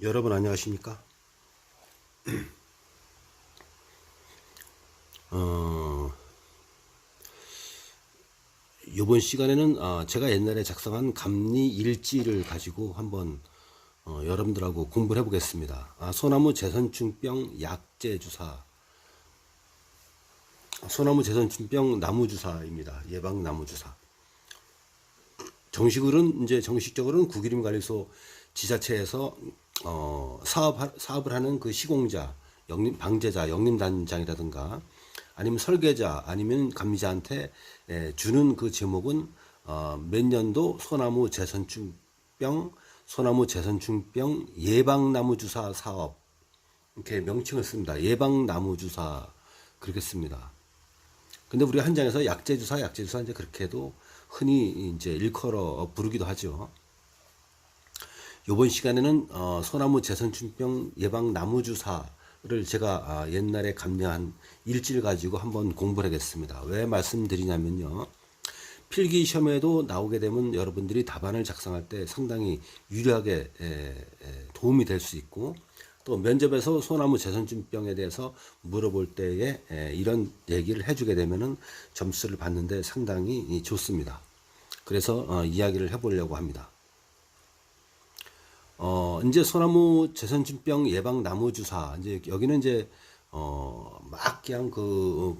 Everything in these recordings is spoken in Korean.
여러분 안녕하십니까? 어, 이번 시간에는 제가 옛날에 작성한 감리 일지를 가지고 한번 여러분들하고 공부를 해보겠습니다. 소나무 재선충병 약제 주사, 소나무 재선충병 나무 주사입니다. 예방 나무 주사. 정식적으로는 국유림관리소 지자체에서 사업을 하는 그 시공자, 방제자, 영림단장이라든가 아니면 설계자 아니면 감리자한테 주는 그 제목은 몇 년도 소나무 재선충병 예방나무 주사 사업 이렇게 명칭을 씁니다. 예방나무 주사 그렇게 씁니다. 근데 우리가 현장에서 약제주사 이제 그렇게도 흔히 이제 일컬어 부르기도 하죠. 이번 시간에는 소나무 재선충병 예방 나무 주사를 제가 옛날에 감량한 일지를 가지고 한번 공부를 하겠습니다. 왜 말씀드리냐면요. 필기 시험에도 나오게 되면 여러분들이 답안을 작성할 때 상당히 유리하게 도움이 될 수 있고 또 면접에서 소나무 재선충병에 대해서 물어볼 때에 이런 얘기를 해주게 되면은 점수를 받는데 상당히 좋습니다. 그래서 이야기를 해보려고 합니다. 이제 소나무 재선충병 예방 나무 주사 이제 여기는 이제 막 그냥 그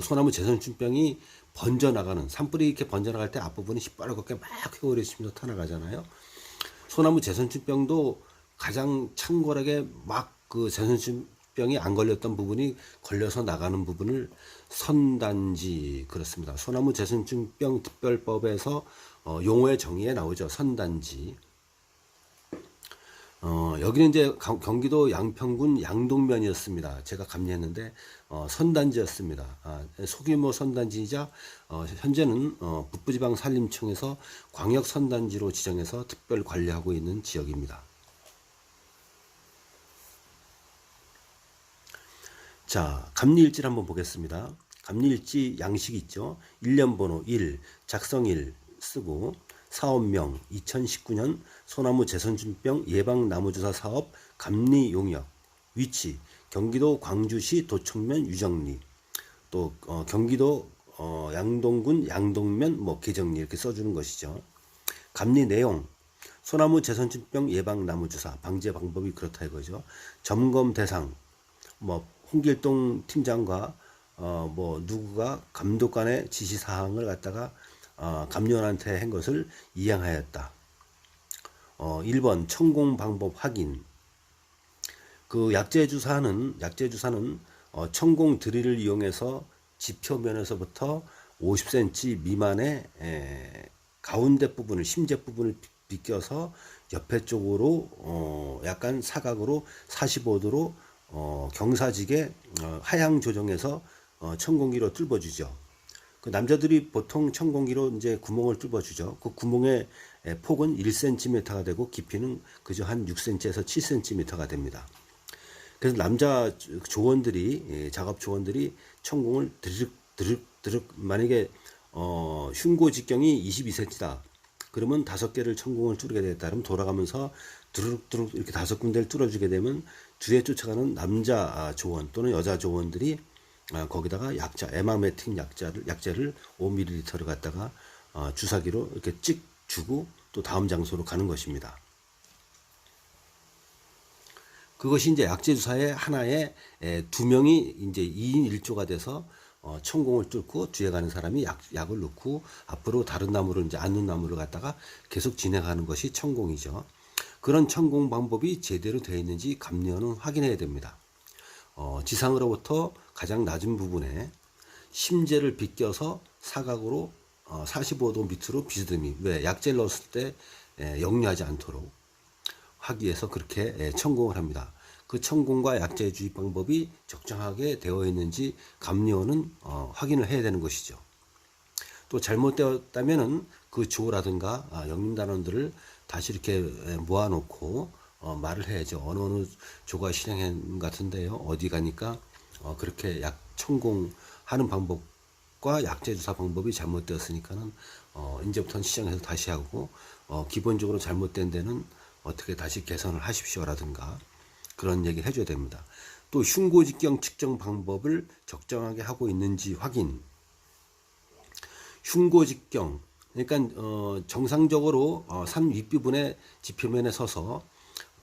소나무 재선충병이 번져나가는 산불이 이렇게 번져나갈 때 앞부분이 시뻘겋게 막 휘어오르시면서 타나가잖아요. 소나무 재선충병도 가장 창궐하게 막 그 재선충병이 안 걸렸던 부분이 걸려서 나가는 부분을 선단지 그렇습니다. 소나무 재선충병 특별법에서 용어의 정의에 나오죠. 선단지. 여기는 이제 경기도 양평군 양동면이었습니다. 제가 감리했는데 선단지였습니다. 소규모 선단지이자 현재는 북부지방산림청에서 광역선단지로 지정해서 특별 관리하고 있는 지역입니다. 자, 감리일지를 한번 보겠습니다. 감리일지 양식 있죠. 1년 번호 1, 작성일 쓰고 사업명 2019년 소나무 재선충병 예방나무주사 사업 감리 용역 위치 경기도 광주시 도청면 유정리 또 경기도 양동군 양동면 뭐 계정리 이렇게 써주는 것이죠. 감리 내용 소나무 재선충병 예방나무주사 방제 방법이 그렇다 이거죠. 점검 대상 뭐 홍길동 팀장과 뭐 누구가 감독관의 지시 사항을 갖다가 감리원한테 한 것을 이행하였다. 1번 천공 방법 확인. 그 약제주사는 천공 드릴을 이용해서 지표면에서부터 50cm 미만의 가운데 부분을 심재 부분을 비껴서 옆에 쪽으로 약간 사각으로 45도로 경사지게 하향 조정해서 천공기로 뚫어주죠. 그 남자들이 보통 천공기로 이제 구멍을 뚫어주죠. 그 구멍의 폭은 1cm가 되고 깊이는 그저 한 6cm에서 7cm가 됩니다. 그래서 남자 조원들이 작업 조원들이 천공을 드륵 만약에 흉고 직경이 22cm다. 그러면 5개를 천공을 뚫게 되겠다. 그러면 돌아가면서 두룩두룩 이렇게 5군데를 뚫어주게 되면 뒤에 쫓아가는 남자 조원 또는 여자 조원들이 거기다가 에마메틱 약제를 5ml를 갖다가 주사기로 이렇게 찍 주고 또 다음 장소로 가는 것입니다. 그것이 이제 약제 주사의 하나의 2명이 이제 2인 1조가 돼서 천공을 뚫고 뒤에 가는 사람이 약을 넣고 앞으로 다른 나무를 이제 앉는 나무를 갖다가 계속 진행하는 것이 천공이죠. 그런 천공 방법이 제대로 되어 있는지 감리원은 확인해야 됩니다. 지상으로부터 가장 낮은 부분에 심재를 비껴서 사각으로 45도 밑으로 비스듬히 왜 약재를 넣었을 때 역류하지 않도록 하기 위해서 그렇게 천공을 합니다. 그 천공과 약재 주입 방법이 적정하게 되어 있는지 감리원은 확인을 해야 되는 것이죠. 또 잘못되었다면은 그 조라든가 영림단원들을 다시 이렇게 모아놓고 말을 해야죠. 어느 조가 실행한 같은데요. 어디 가니까 그렇게 천공하는 방법과 약제 주사 방법이 잘못되었으니까는 이제부터는 시장에서 다시 하고 기본적으로 잘못된 데는 어떻게 다시 개선을 하십시오라든가 그런 얘기를 해줘야 됩니다. 또 흉고직경 측정 방법을 적정하게 하고 있는지 확인. 흉고직경, 그러니까 정상적으로 산 윗부분의 지표면에 서서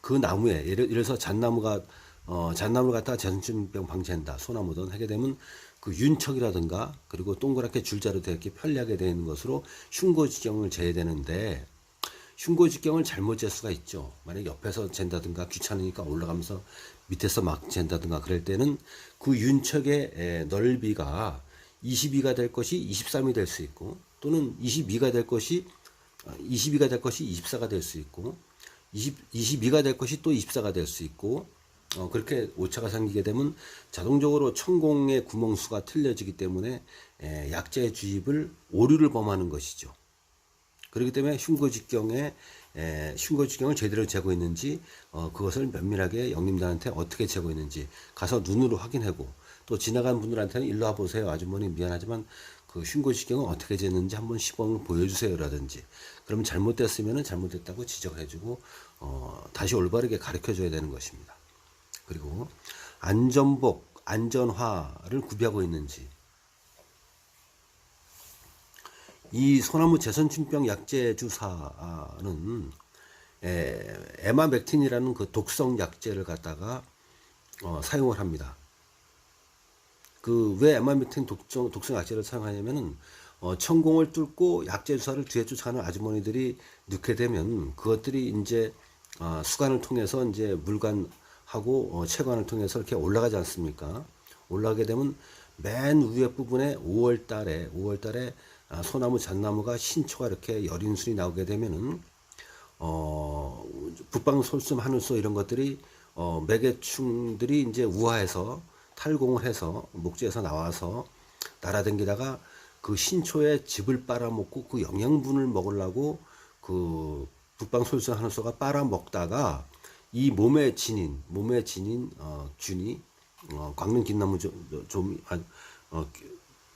그 나무에 예를 들어서 잣나무를 갖다가 재선충병 방지한다, 소나무든 하게 되면 그 윤척이라든가 그리고 동그랗게 줄자로 이렇게 편리하게 되어 있는 것으로 흉고직경을 재야 되는데, 흉고직경을 잘못 잴 수가 있죠. 만약 옆에서 잰다든가 귀찮으니까 올라가면서 밑에서 막 잰다든가 그럴 때는 그 윤척의 넓이가 22가 될 것이 23이 될 수 있고, 또는 22가 될 것이 24가 될 수 있고, 22가 될 것이 또 24가 될 수 있고, 그렇게 오차가 생기게 되면 자동적으로 천공의 구멍수가 틀려지기 때문에 약자의 주입을 오류를 범하는 것이죠. 그렇기 때문에 흉고직경을 제대로 재고 있는지, 그것을 면밀하게 영림단한테 어떻게 재고 있는지 가서 눈으로 확인하고, 또 지나간 분들한테는 일로 와보세요, 아주머니 미안하지만 그 흉고직경은 어떻게 재는지 한번 시범을 보여주세요라든지, 그러면 잘못됐으면 잘못됐다고 지적해주고 다시 올바르게 가르쳐줘야 되는 것입니다. 그리고 안전복, 안전화를 구비하고 있는지. 이 소나무 재선충병 약제 주사는 에마맥틴이라는 그 독성 약제를 갖다가 사용을 합니다. 그 왜 에마맥틴 독성 약제를 사용하냐면은 천공을 뚫고 약제 주사를 뒤에 쫓아가는 아주머니들이 넣게 되면 그것들이 이제 수관을 통해서 이제 물관하고 체관을 통해서 이렇게 올라가지 않습니까? 올라가게 되면 맨 위에 부분에 5월 달에 소나무, 잣나무가 신초가 이렇게 여린순이 나오게 되면은 북방솔섬, 하늘소 이런 것들이 매개충들이 이제 우하해서 탈공을 해서 목지에서 나와서 날아다니다가 그 신초의 즙을 빨아먹고 그 영양분을 먹으려고 그 북방솔섬, 하늘소가 빨아먹다가 이 몸에 지닌 균이 광릉 긴나무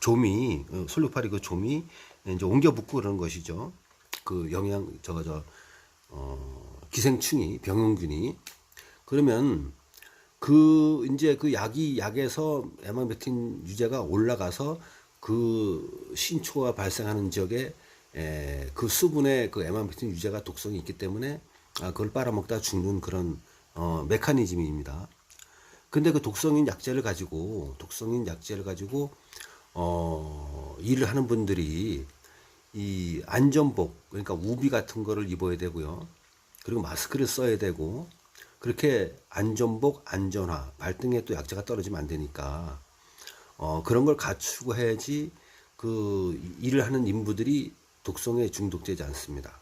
조미, 솔루파리 그 조미 이제 옮겨 붙고 그런 것이죠. 그 기생충이, 병용균이. 그러면 이제 그 약에서 에마맥틴 유제가 올라가서 그 신초가 발생하는 지역에 그 수분에 그 에마맥틴 유제가 독성이 있기 때문에 그걸 빨아먹다 죽는 그런 메커니즘입니다. 근데 그 독성인 약제를 가지고 일을 하는 분들이 이 안전복, 그러니까 우비 같은 거를 입어야 되고요. 그리고 마스크를 써야 되고, 그렇게 안전복, 안전화, 발등에 또 약재가 떨어지면 안 되니까 그런 걸 갖추고 해야지 그 일을 하는 인부들이 독성에 중독되지 않습니다.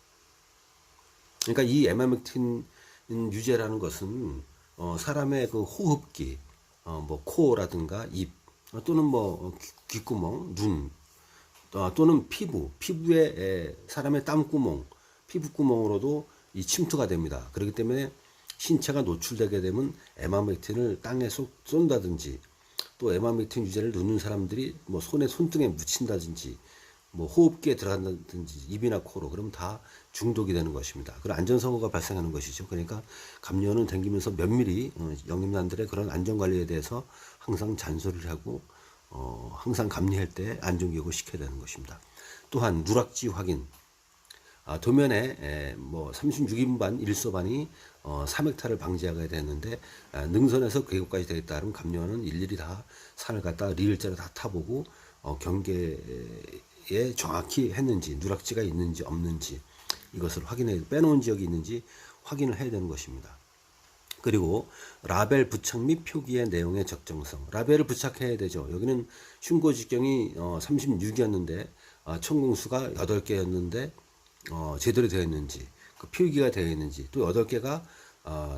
그러니까 이 에마맥틴 유제라는 것은 사람의 그 호흡기, 뭐 코라든가 입, 또는 뭐 귓구멍, 눈, 또는 피부에 사람의 땀구멍, 피부구멍으로도 이 침투가 됩니다. 그렇기 때문에 신체가 노출되게 되면 에마맥틴을 땅에 쏜다든지, 또 에마맥틴 유제를 넣는 사람들이 뭐 손등에 묻힌다든지, 뭐 호흡기에 들어간다든지, 입이나 코로, 그러면 다 중독이 되는 것입니다. 그런 안전사고가 발생하는 것이죠. 그러니까 감염은 댕기면서 면밀히 영림단들의 그런 안전관리에 대해서 항상 잔소리를 하고 항상 감리할 때 안전교육을 시켜야 되는 것입니다. 또한 누락지 확인. 도면에 뭐 36인반 1소반이 3헥타를 방지하게 되는데, 능선에서 계곡까지 되겠다 하면 감리원은 일일이 다 산을 갖다 리을자로 다 타보고 경계에 정확히 했는지, 누락지가 있는지 없는지 이것을 확인해, 빼놓은 지역이 있는지 확인을 해야 되는 것입니다. 그리고 라벨 부착 및 표기의 내용의 적정성. 라벨을 부착해야 되죠. 여기는 흉고직경이 36이었는데 천공수가 8개였는데 제대로 되어 있는지, 그 표기가 되어 있는지, 또 8개가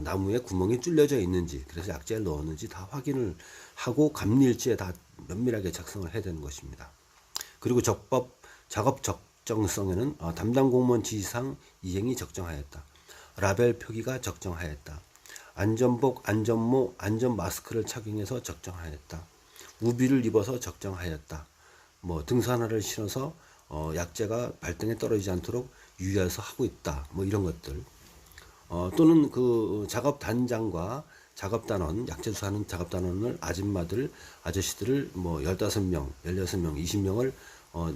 나무에 구멍이 뚫려져 있는지, 그래서 약재를 넣었는지 다 확인을 하고 감리일지에 다 면밀하게 작성을 해야 되는 것입니다. 그리고 작업 적정성에는 담당 공무원 지시상 이행이 적정하였다. 라벨 표기가 적정하였다. 안전복, 안전모, 안전마스크를 착용해서 적정하였다. 우비를 입어서 적정하였다. 뭐 등산화를 신어서 약재가 발등에 떨어지지 않도록 유의해서 하고 있다. 뭐 이런 것들. 또는 그 작업 단장과 작업 단원, 약재수하는 작업 단원을 아줌마들, 아저씨들을 뭐 15명, 16명, 20명을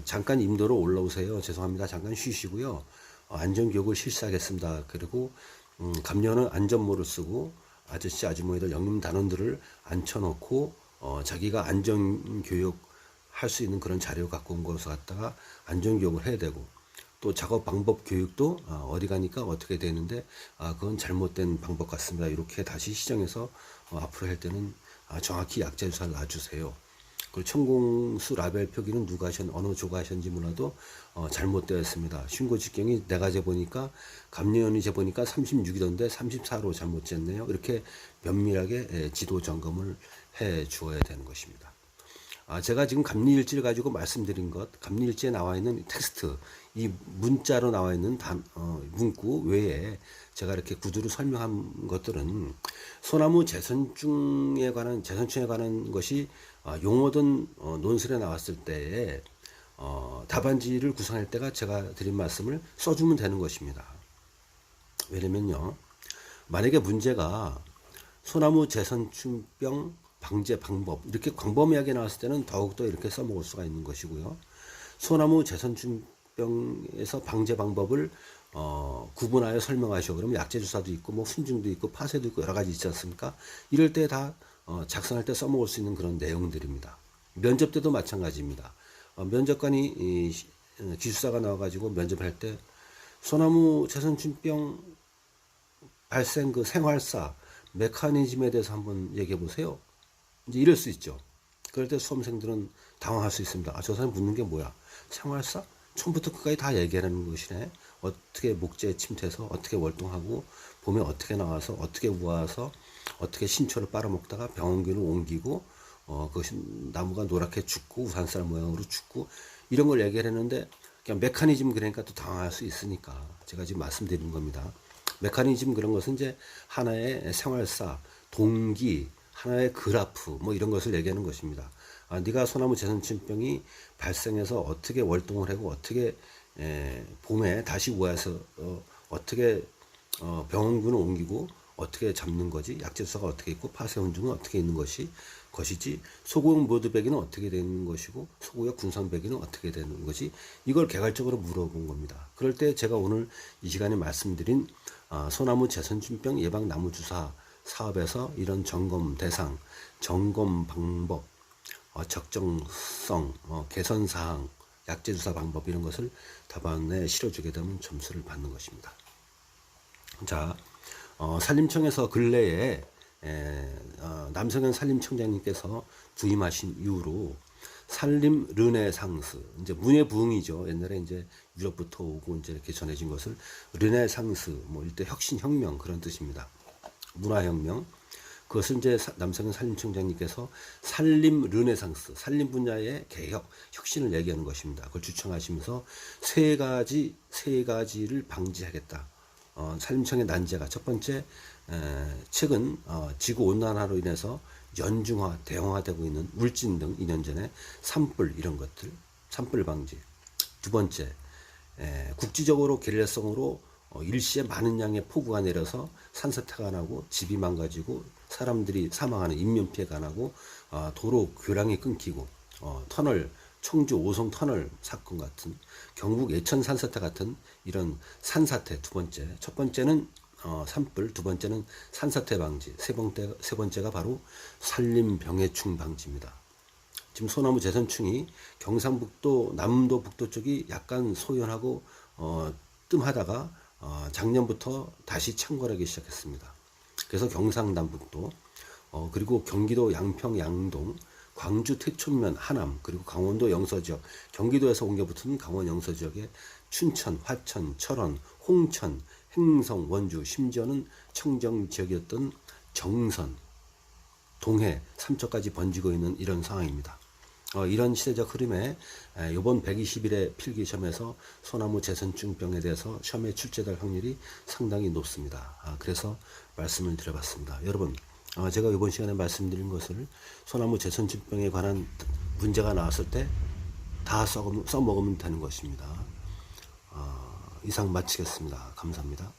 잠깐 임도로 올라오세요. 죄송합니다. 잠깐 쉬시고요. 안전교육을 실시하겠습니다. 그리고 감면은 안전모를 쓰고 아저씨, 아주머니들, 영림 단원들을 앉혀놓고 자기가 안전교육 할 수 있는 그런 자료 갖고 온 것을 갖다가 안전교육을 해야 되고 또 작업 방법 교육도 어디 가니까 어떻게 되는데 그건 잘못된 방법 같습니다. 이렇게 다시 시정해서 앞으로 할 때는 정확히 약재주사를 놔주세요. 그리고 천공수 라벨 표기는 누가 어느 조가 하셨는지 몰라도 잘못되어 있습니다. 신고 직경이 내가 재보니까 감리원이 재보니까 36이던데 34로 잘못 쟀네요. 이렇게 면밀하게 지도 점검을 해 주어야 되는 것입니다. 제가 지금 감리일지를 가지고 말씀드린 것, 감리일지에 나와 있는 텍스트, 이 문자로 나와 있는 문구 외에 제가 이렇게 구두로 설명한 것들은 소나무 재선충에 관한 것이 용어든 논술에 나왔을 때에 답안지를 구성할 때가 제가 드린 말씀을 써주면 되는 것입니다. 왜냐면요, 만약에 문제가 소나무 재선충병 방제 방법 이렇게 광범위하게 나왔을 때는 더욱더 이렇게 써먹을 수가 있는 것이고요. 소나무 재선충병에서 방제 방법을 구분하여 설명하시오. 그러면 약재주사도 있고 뭐 훈증도 있고 파쇄도 있고 여러 가지 있지 않습니까? 이럴 때 다 작성할 때 써먹을 수 있는 그런 내용들입니다. 면접 때도 마찬가지입니다. 면접관이 기숙사가 나와가지고 면접할 때 소나무 재선충병 발생 그 생활사 메커니즘에 대해서 한번 얘기해 보세요. 이제 이럴 수 있죠. 그럴 때 수험생들은 당황할 수 있습니다. 저 사람 묻는 게 뭐야? 생활사? 처음부터 끝까지 다 얘기하는 것이네. 어떻게 목재에 침투해서 어떻게 월동하고 봄에 어떻게 나와서 어떻게 우아서 어떻게 신초를 빨아먹다가 병원균을 옮기고 그것이 나무가 노랗게 죽고 우산살 모양으로 죽고 이런 걸 얘기를 했는데 그냥 메커니즘 그러니까 또 당황할 수 있으니까 제가 지금 말씀드리는 겁니다. 메커니즘 그런 것은 이제 하나의 생활사, 동기, 하나의 그래프 뭐 이런 것을 얘기하는 것입니다. 네가 소나무 재선충병이 발생해서 어떻게 월동을 하고 어떻게 봄에 다시 우아해서 어떻게 병원군을 옮기고 어떻게 잡는 거지, 약재수사가 어떻게 있고 파쇄훈증은 어떻게 있는 것이지, 소구역 모드배기는 어떻게 되는 것이고 소구역 군상배기는 어떻게 되는 것이, 이걸 개괄적으로 물어본 겁니다. 그럴 때 제가 오늘 이 시간에 말씀드린 소나무 재선충병 예방 나무주사 사업에서 이런 점검 대상, 점검 방법, 적정성, 개선 사항, 약재주사 방법 이런 것을 답안에 실어주게 되면 점수를 받는 것입니다. 자, 산림청에서 근래에 남성현 산림청장님께서 부임하신 이후로 산림 르네상스, 이제 문예 부흥이죠. 옛날에 이제 유럽부터 오고 이제 이렇게 전해진 것을 르네상스, 뭐 이때 혁신혁명 그런 뜻입니다. 문화혁명. 그것을 이제 남성현 산림청장님께서 산림 르네상스, 산림 분야의 개혁, 혁신을 얘기하는 것입니다. 그걸 주창하시면서 세 가지를 방지하겠다. 산림청의 난제가 첫 번째, 최근 지구 온난화로 인해서 연중화, 대형화되고 있는 울진 등 2년 전에 산불 이런 것들, 산불 방지. 두 번째, 국지적으로 게릴라성으로 일시에 많은 양의 폭우가 내려서 산사태가 나고 집이 망가지고 사람들이 사망하는 인명피해가 나고 도로 교량이 끊기고 터널, 청주 오송 터널 사건 같은 경북 예천 산사태 같은 이런 산사태 두 번째, 첫 번째는 산불, 두 번째는 산사태 방지, 세 번째가 바로 산림병해충 방지입니다. 지금 소나무 재선충이 경상북도, 남도 북도 쪽이 약간 소연하고 뜸하다가 작년부터 다시 창궐하기 시작했습니다. 그래서 경상남북도, 그리고 경기도 양평, 양동, 광주 태촌면, 하남, 그리고 강원도 영서 지역, 경기도에서 옮겨 붙은 강원 영서 지역에 춘천, 화천, 철원, 홍천, 행성, 원주, 심지어는 청정 지역이었던 정선, 동해, 삼척까지 번지고 있는 이런 상황입니다. 이런 시대적 흐름에 이번 120일의 필기시험에서 소나무 재선충병에 대해서 시험에 출제될 확률이 상당히 높습니다. 그래서 말씀을 드려봤습니다. 여러분, 제가 이번 시간에 말씀드린 것을 소나무 재선충병에 관한 문제가 나왔을 때 다 써먹으면 되는 것입니다. 이상 마치겠습니다. 감사합니다.